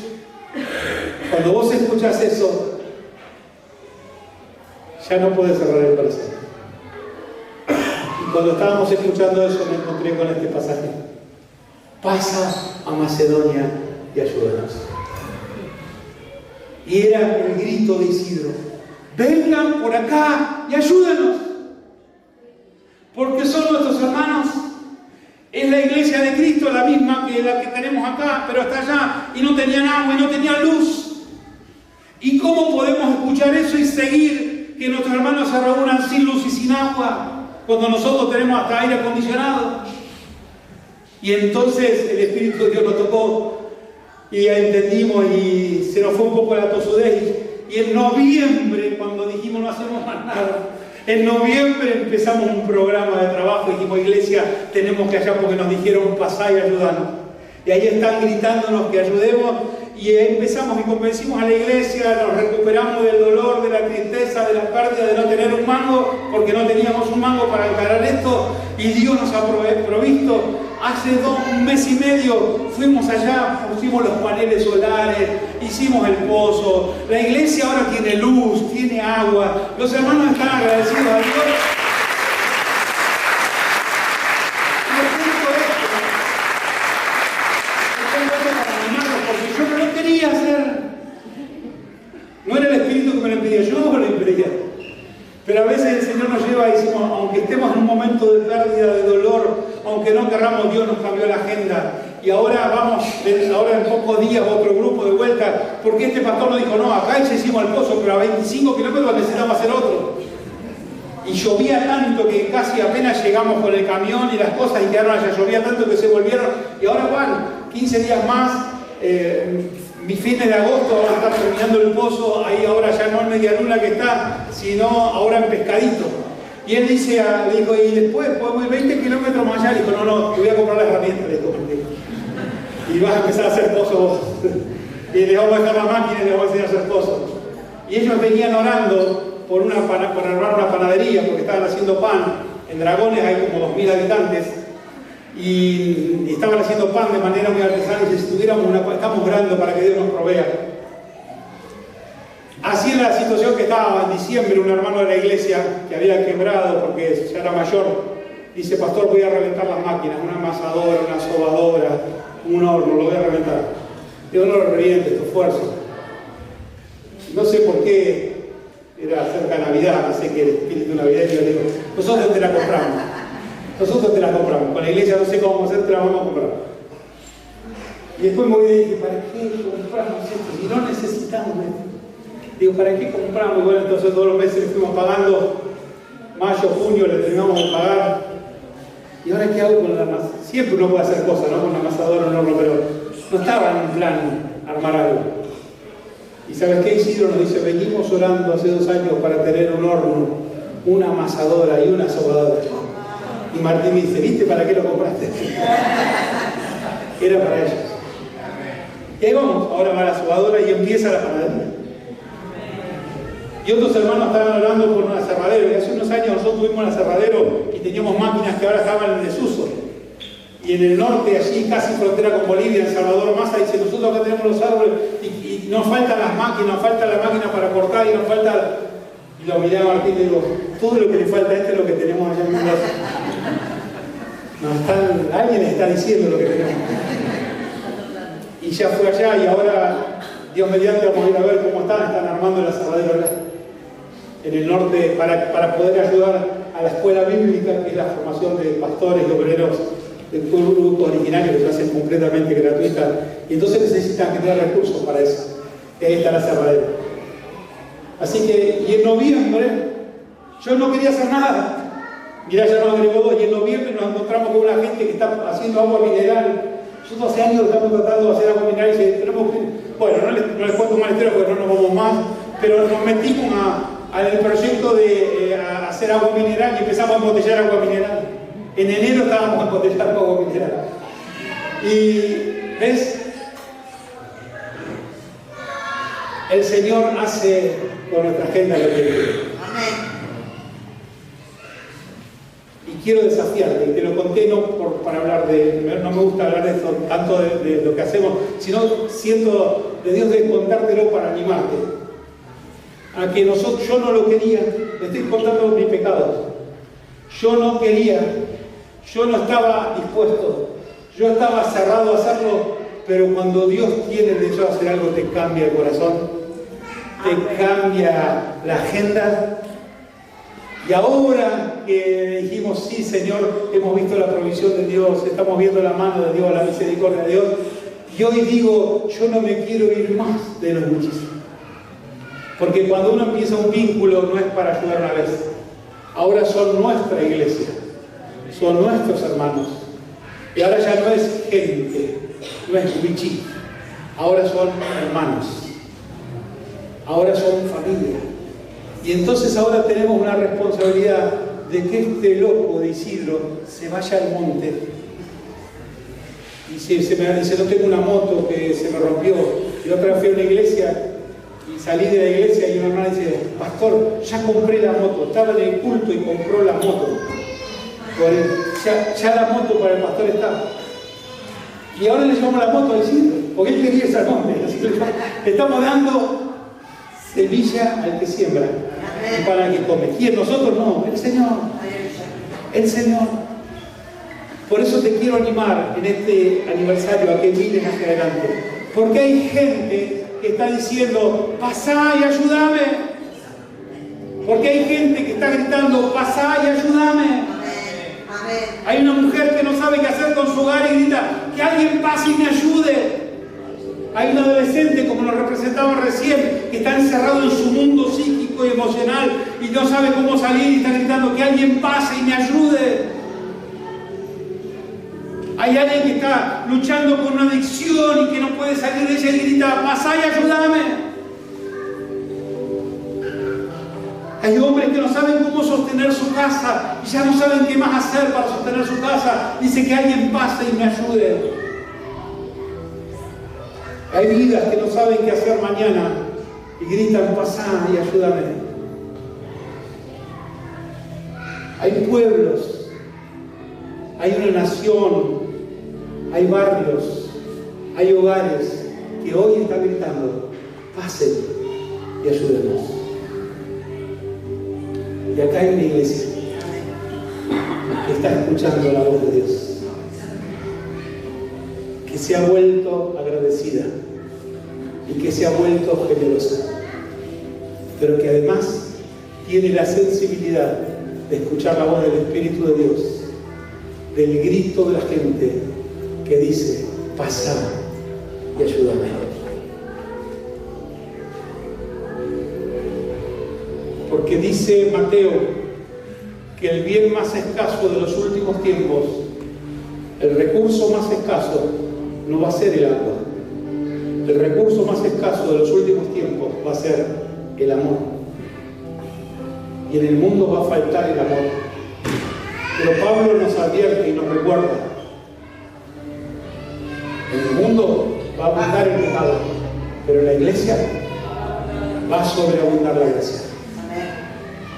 cuando vos escuchás eso, ya no puedes cerrar el corazón. Y cuando estábamos escuchando eso me encontré con este pasaje. Pasa a Macedonia y ayúdanos. Y era el grito de Isidro, vengan por acá y ayúdanos. porque son nuestros hermanos. Es la iglesia de Cristo, la misma que la que tenemos acá, pero hasta allá, y no tenían agua y no tenían luz. ¿Y cómo podemos escuchar eso y seguir que nuestros hermanos se reúnan sin luz y sin agua, cuando nosotros tenemos hasta aire acondicionado? Y entonces el Espíritu de Dios nos tocó y ya entendimos y se nos fue un poco la tosudez. Y en noviembre, cuando dijimos no hacemos más nada, en noviembre empezamos un programa de trabajo y dijimos, iglesia, tenemos que allá porque nos dijeron pasá y ayudarnos. Y ahí están gritándonos que ayudemos y empezamos y convencimos a la iglesia, nos recuperamos del dolor, de la tristeza, de la pérdida de no tener un mango, porque no teníamos un mango para encarar esto y Dios nos ha provisto. Hace un mes y medio fuimos allá, pusimos los paneles solares, hicimos el pozo. La iglesia ahora tiene luz, tiene agua. Los hermanos están agradecidos a Dios. Porque yo no lo quería hacer. No era el Espíritu que me lo impedía, yo lo impedía. Pero a veces el Señor nos lleva y decimos, aunque estemos en un momento de pérdida, de dolor, aunque no querramos, Dios nos cambió la agenda. Y ahora vamos, ahora en pocos días, otro grupo de vuelta, porque este pastor nos dijo, no, acá ya hicimos el pozo, pero a 25 kilómetros necesitamos hacer otro. Y llovía tanto que casi apenas llegamos con el camión y las cosas y quedaron allá, llovía tanto que se volvieron. Y ahora van 15 días más, mis fines de agosto van a estar terminando el pozo, ahí ahora ya no en media luna que está, sino ahora en Pescadito. Y él dice, le dijo, y después podemos ir 20 kilómetros más allá. Le dijo, no, te voy a comprar las herramientas, le dijo. Y vas a empezar a hacer pozos vos. Y les vamos a dejar la máquina y les vamos a enseñar a hacer pozos. Y ellos venían orando por armar una panadería, porque estaban haciendo pan. En Dragones hay como 2000 habitantes. Y estaban haciendo pan de manera muy artesanal. Y si tuviéramos estamos orando para que Dios nos provea. Así en la situación que estaba en diciembre, un hermano de la iglesia que había quebrado porque ya era mayor, dice, pastor, voy a reventar las máquinas, una amasadora, una sobadora, un horno, lo voy a reventar. Digo, no lo revientes, tu esfuerzo. No sé por qué, era cerca de Navidad, no sé qué espíritu navideño, yo digo, nosotros te la compramos. Nosotros te la compramos. Con la iglesia no sé cómo vamos a hacer, te la vamos a comprar. Y después me voy y dije, ¿para qué compramos esto? Si no necesitamos esto. Digo, ¿para qué compramos? Bueno, entonces todos los meses le fuimos pagando, mayo, junio le terminamos de pagar. ¿Y ahora qué hago con la amasada? Siempre uno puede hacer cosas, ¿no? Con la amasadora, un horno, pero no estaba en plan armar algo. ¿Y sabes qué? Isidro nos dice, venimos orando hace 2 años para tener un horno, una amasadora y una sobadora. Y Martín me dice, ¿viste para qué lo compraste? Era para ellos. Y ahí vamos, ahora va la sobadora y empieza la panadería. Y otros hermanos estaban hablando por un aserradero. Y hace unos años nosotros tuvimos un aserradero y teníamos máquinas que ahora estaban en desuso. Y en el norte, allí casi frontera con Bolivia, en Salvador Massa, dice, nosotros acá tenemos los árboles y nos faltan las máquinas, nos falta la máquina para cortar y nos falta... Y lo miré a Martín y le digo, todo lo que le falta a este es lo que tenemos allá en Mendoza. Alguien está diciendo lo que tenemos. Y ya fue allá y ahora, Dios mediante, vamos a ir a ver cómo están armando el aserradero acá. En el norte, para poder ayudar a la escuela bíblica, que es la formación de pastores y obreros de todo el grupo originario, que se hacen completamente gratuita. Y entonces necesitan generar recursos para eso. Ahí está el aserradero. Así que, y en noviembre, yo no quería hacer nada. Mirá, ya nos agregó 2, y en noviembre nos encontramos con una gente que está haciendo agua mineral. Nosotros hace años estamos tratando de hacer agua mineral y tenemos que... Bueno, no les cuento más historia porque no nos vamos más, pero nos metimos al proyecto de hacer agua mineral y empezamos a embotellar agua mineral. En enero estábamos embotellando agua mineral. Y, ¿ves? El Señor hace con nuestra agenda lo que quiere. Y quiero desafiarte, y te lo conté no para hablar de, no me gusta hablar de esto, tanto de lo que hacemos, sino siento de Dios de contártelo para animarte. A que yo no lo quería, le estoy contando mis pecados. Yo no quería, yo no estaba dispuesto, yo estaba cerrado a hacerlo, pero cuando Dios tiene el deseo de hacer algo, te cambia el corazón, te cambia la agenda. Y ahora que dijimos, sí, Señor, hemos visto la provisión de Dios, estamos viendo la mano de Dios, la misericordia de Dios. Y hoy digo, yo no me quiero ir más de los muchísimos. Porque cuando uno empieza un vínculo no es para ayudar una vez. Ahora son nuestra iglesia, son nuestros hermanos. Y ahora ya no es gente, no es bichi. Ahora son hermanos. Ahora son familia. Y entonces ahora tenemos una responsabilidad de que este loco de Isidro se vaya al monte. Y se me dice, no tengo una moto que se me rompió. Y otra vez fui a una iglesia y salí de la iglesia y una hermana dice, pastor, ya compré la moto. Estaba en el culto y compró la moto. Ya la moto para el pastor está. Y ahora le llamamos la moto a Isidro, porque él quería esa nombre. Así que le estamos dando semilla al que siembra y para el que come. Y en nosotros no, el Señor. El Señor. Por eso te quiero animar en este aniversario a que mires hacia adelante. Porque hay gente que está diciendo, pasá y ayúdame. Porque hay gente que está gritando, pasá y ayúdame. Hay una mujer que no sabe qué hacer con su hogar y grita, que alguien pase y me ayude. Hay un adolescente, como nos representaba recién, que está encerrado en su mundo psíquico y emocional y no sabe cómo salir y está gritando, que alguien pase y me ayude. Hay alguien que está luchando con una adicción y que no puede salir de ella y grita, pasá y ayúdame. Hay hombres que no saben cómo sostener su casa y ya no saben qué más hacer para sostener su casa. Dice que alguien pase y me ayude. Hay vidas que no saben qué hacer mañana y gritan, pasá y ayúdame. Hay pueblos, hay una nación, hay barrios, hay hogares que hoy están gritando, pasen y ayúdenos. Y acá hay una iglesia que está escuchando la voz de Dios, que se ha vuelto agradecida y que se ha vuelto generosa, pero que además tiene la sensibilidad de escuchar la voz del Espíritu de Dios, del grito de la gente que dice, pasa y ayúdame. Porque dice Mateo que el bien más escaso de los últimos tiempos, el recurso más escaso, no va a ser el agua. El recurso más escaso de los últimos tiempos va a ser el amor. Y en el mundo va a faltar el amor. Pero Pablo nos advierte y nos recuerda. En el mundo va a abundar el pecado, pero en la iglesia va a sobreabundar la gracia.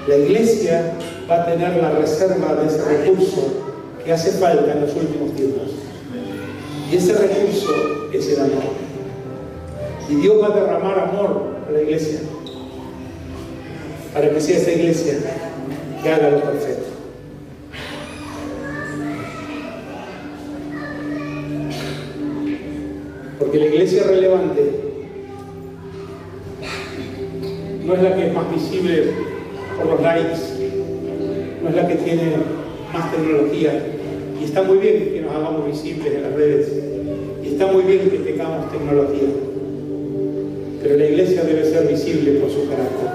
La iglesia va a tener la reserva de ese recurso que hace falta en los últimos tiempos. Y ese recurso es el amor. Y Dios va a derramar amor a la iglesia para que sea esa iglesia que haga lo perfecto. Porque la iglesia relevante no es la que es más visible por los likes, no es la que tiene más tecnología, y está muy bien que nos hagamos visibles en las redes, y está muy bien que tengamos tecnología, pero la iglesia debe ser visible por su carácter.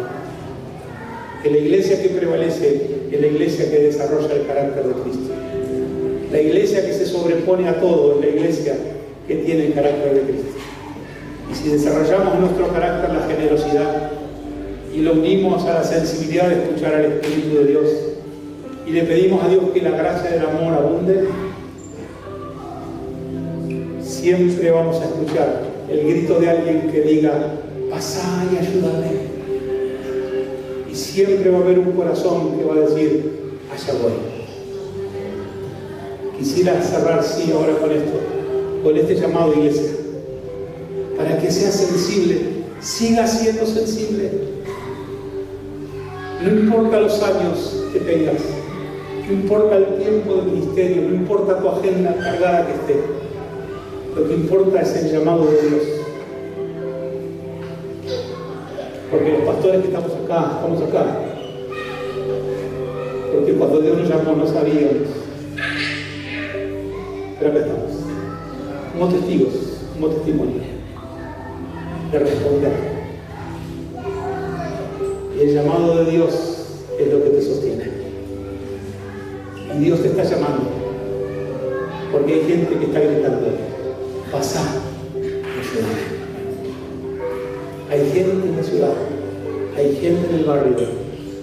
Que la iglesia que prevalece es la iglesia que desarrolla el carácter de Cristo. La iglesia que se sobrepone a todo es la iglesia que tiene el carácter de Cristo. Y si desarrollamos en nuestro carácter la generosidad y lo unimos a la sensibilidad de escuchar al Espíritu de Dios y le pedimos a Dios que la gracia del amor abunde, siempre vamos a escuchar el grito de alguien que diga, pasá y ayúdame. Y siempre va a haber un corazón que va a decir, allá voy. Quisiera cerrar, sí, ahora con esto, con este llamado, iglesia, para que sea sensible, siga siendo sensible. No importa los años que tengas, no importa el tiempo del ministerio, no importa tu agenda cargada que esté, lo que importa es el llamado de Dios. Porque los pastores que estamos acá, Porque cuando Dios nos llamó no sabíamos. Pero acá estamos, como testigos, como testimonio de responder. Y el llamado de Dios es lo que te sostiene. Y Dios te está llamando, porque hay gente que está gritando: pasá, ayúdame. Hay gente en la ciudad, hay gente en el barrio,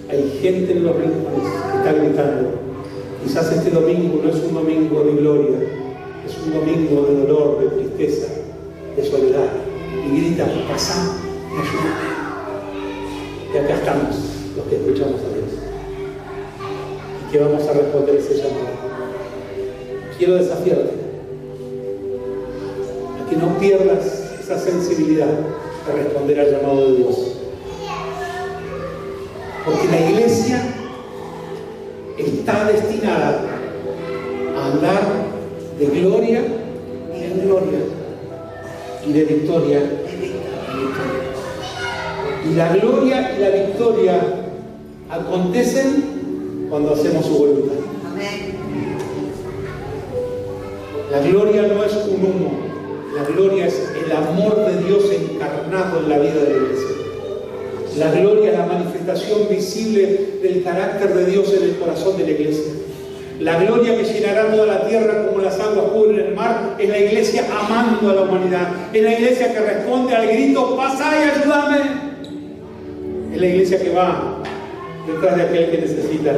hay gente en los rincones que está gritando. Quizás este domingo no es un domingo de gloria, es un domingo de dolor, de tristeza, de soledad. Y grita: pasá y ayúdame. Y acá estamos, los que escuchamos a Dios. Y que vamos a responder ese llamado. Quiero desafiarte a que no pierdas esa sensibilidad de responder al llamado de Dios. Porque la iglesia está destinada a andar de gloria en gloria y de victoria en victoria. Y la gloria y la victoria acontecen cuando hacemos su voluntad. La gloria no es un humo, la gloria es el amor de Dios encarnado en la vida de la iglesia. La gloria es la manifestación visible del carácter de Dios en el corazón de la iglesia. La gloria que llenará toda la tierra como las aguas cubren el mar es la iglesia amando a la humanidad. Es la iglesia que responde al grito: pasá y ayúdame. Es la iglesia que va detrás de aquel que necesita.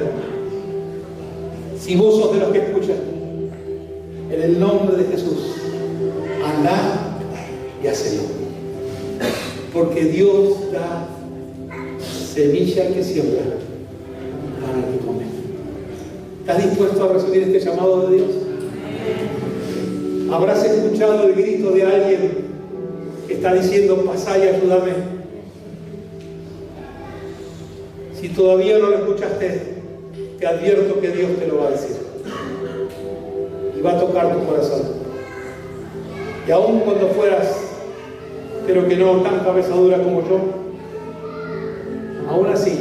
Si vos sos de los que escuchan, en el nombre de Jesús, andá y hacelo. Porque Dios da semilla al que siembra, pan al que come. ¿Estás dispuesto a recibir este llamado de Dios? ¿Habrás escuchado el grito de alguien que está diciendo: pasá y ayúdame? Si todavía no lo escuchaste, te advierto que Dios te lo va a decir. Y va a tocar tu corazón. Y aun cuando fueras, pero que no tan cabeza dura como yo, aún así,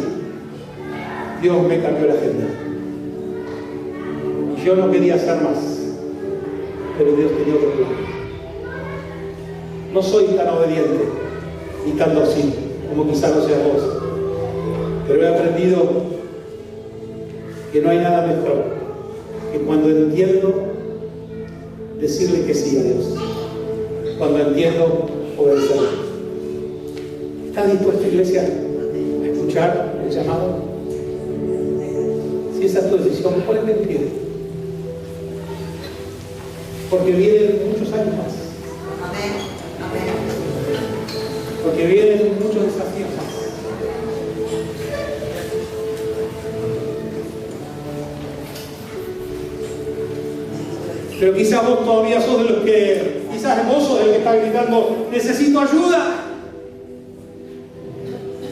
Dios me cambió la agenda. Y yo no quería hacer más, pero Dios tenía otro plan. No soy tan obediente ni tan dócil como quizás lo seas vos, pero he aprendido que no hay nada mejor que cuando entiendo decirle que sí a Dios, cuando entiendo obedecerle. ¿Estás dispuesta, iglesia, a escuchar el llamado? Si esa es tu decisión, ponete en pie, porque vienen muchos años más. Amén. Amén. Porque vienen muchos desafíos más. Pero quizás vos todavía sos de los que, quizás vos sos del que está gritando: necesito ayuda.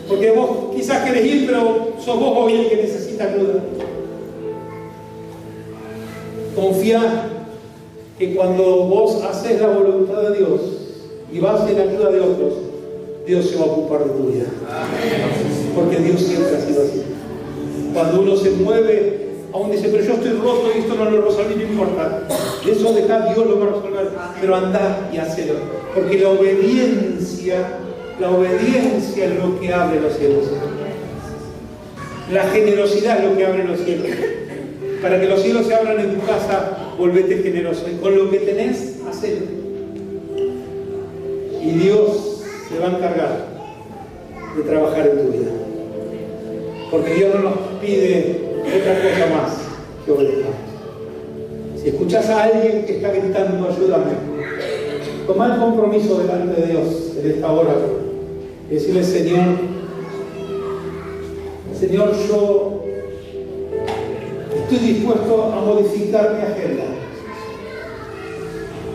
Porque vos quizás querés ir, pero sos vos hoy el que necesita ayuda. Confía que cuando vos haces la voluntad de Dios y vas en ayuda de otros, Dios se va a ocupar de tu vida. Porque Dios siempre ha sido así. Cuando uno se mueve, aún dice: pero yo estoy roto y esto no lo resolví, no importa. Eso deja, Dios lo va a resolver. Pero andá y hacelo. Porque la obediencia es lo que abre los cielos. La generosidad es lo que abre los cielos. Para que los cielos se abran en tu casa, volvete generoso. Y con lo que tenés, hacelo. Y Dios se va a encargar de trabajar en tu vida. Porque Dios no nos pide otra cosa más que obedezcamos. Si escuchás a alguien que está gritando: ayúdame, toma el compromiso delante de Dios en esta hora y decirle: Señor, yo estoy dispuesto a modificar mi agenda.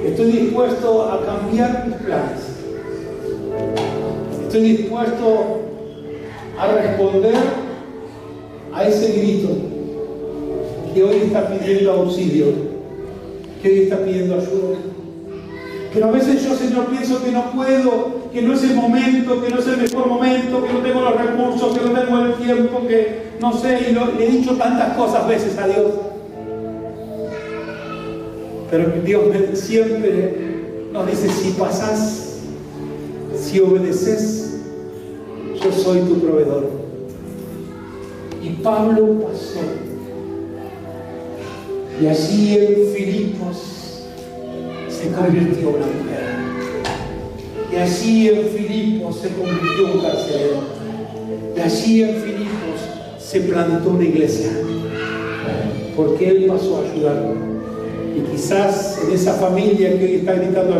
Estoy dispuesto a cambiar mis planes. Estoy dispuesto a responder a ese grito que hoy está pidiendo auxilio, que hoy está pidiendo ayuda. Pero a veces yo, Señor, pienso que no puedo, que no es el momento, que no es el mejor momento, que no tengo los recursos, que no tengo el tiempo, que no sé, y le he dicho tantas cosas veces a Dios. Pero Dios siempre nos dice, si pasás, si obedeces, yo soy tu proveedor. Y Pablo pasó. Y allí en Filipos se convirtió en una mujer. Y allí en Filipos se convirtió en un carcelero. Y allí en Filipos se plantó una iglesia. Porque él pasó a ayudarlo. Y quizás en esa familia que hoy está gritando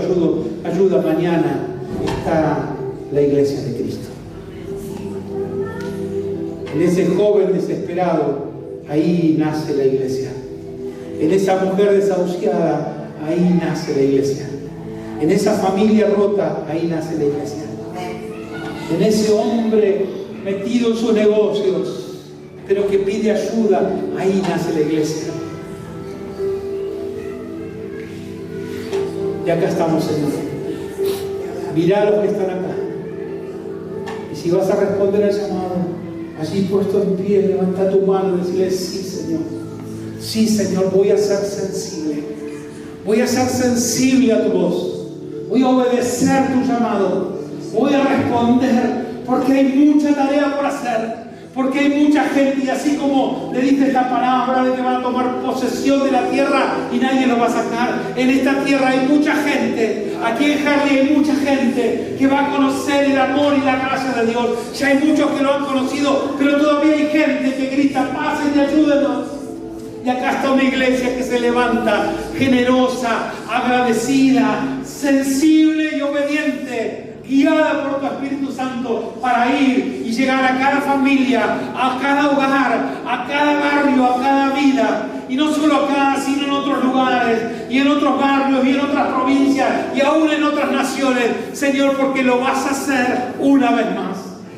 ayuda, mañana está la iglesia de Cristo. En ese joven desesperado, ahí nace la iglesia. En esa mujer desahuciada, ahí nace la iglesia. En esa familia rota, ahí nace la iglesia. En ese hombre metido en sus negocios, pero que pide ayuda, ahí nace la iglesia. Y acá estamos, Señor. Mirá a los que están acá. Y si vas a responder al llamado, allí puesto en pie, levanta tu mano y decirle, sí, Señor. Sí, Señor, voy a ser sensible. Voy a ser sensible a tu voz. Voy a obedecer tu llamado. Voy a responder porque hay mucha tarea por hacer. Porque hay mucha gente, y así como le diste esta palabra de que van a tomar posesión de la tierra y nadie lo va a sacar, en esta tierra hay mucha gente, aquí en Harley hay mucha gente que va a conocer el amor y la gracia de Dios. Ya hay muchos que lo han conocido, pero todavía hay gente que grita, pasen y ayúdenos. Y acá está una iglesia que se levanta, generosa, agradecida, sensible y obediente, guiada por tu Espíritu Santo para ir y llegar a cada familia, a cada hogar, a cada barrio, a cada vida. Y no solo acá, sino en otros lugares, y en otros barrios, y en otras provincias, y aún en otras naciones, Señor, porque lo vas a hacer una vez más.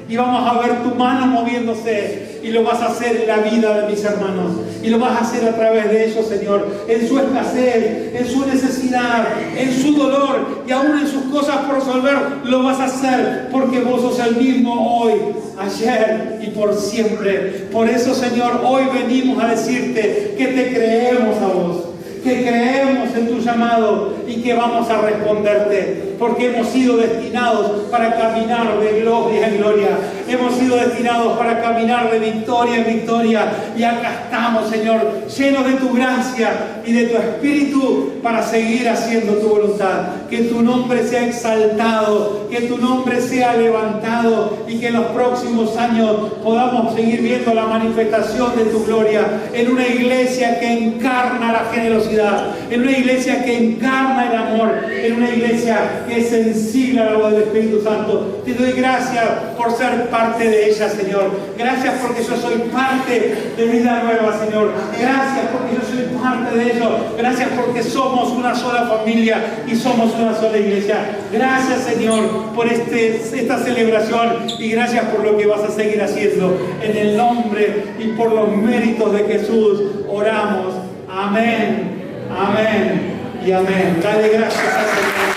Y vamos a ver tu mano moviéndose, y lo vas a hacer en la vida de mis hermanos, y lo vas a hacer a través de ellos, Señor, en su escasez, en su necesidad, en su dolor, y aún en sus cosas por resolver, lo vas a hacer, porque vos sos el mismo hoy, ayer y por siempre. Por eso, Señor, hoy venimos a decirte que te creemos a vos, que creemos en tu llamado y que vamos a responderte, porque hemos sido destinados para caminar de gloria en gloria, hemos sido destinados para caminar de victoria en victoria, y acá estamos, Señor, llenos de tu gracia y de tu Espíritu para seguir haciendo tu voluntad. Que tu nombre sea exaltado, que tu nombre sea levantado, y que en los próximos años podamos seguir viendo la manifestación de tu gloria en una iglesia que encarna la generosidad, en una iglesia que encarna el amor, en una iglesia que es sensible a la voz del Espíritu Santo. Te doy gracias por ser parte de ella, Señor. Gracias porque yo soy parte de Vida Nueva, Señor. Gracias porque yo soy parte de ello. Gracias porque somos una sola familia y somos una sola iglesia. Gracias, Señor, por esta celebración, y gracias por lo que vas a seguir haciendo. En el nombre y por los méritos de Jesús oramos. Amén, amén y amén. Dale gracias al Señor.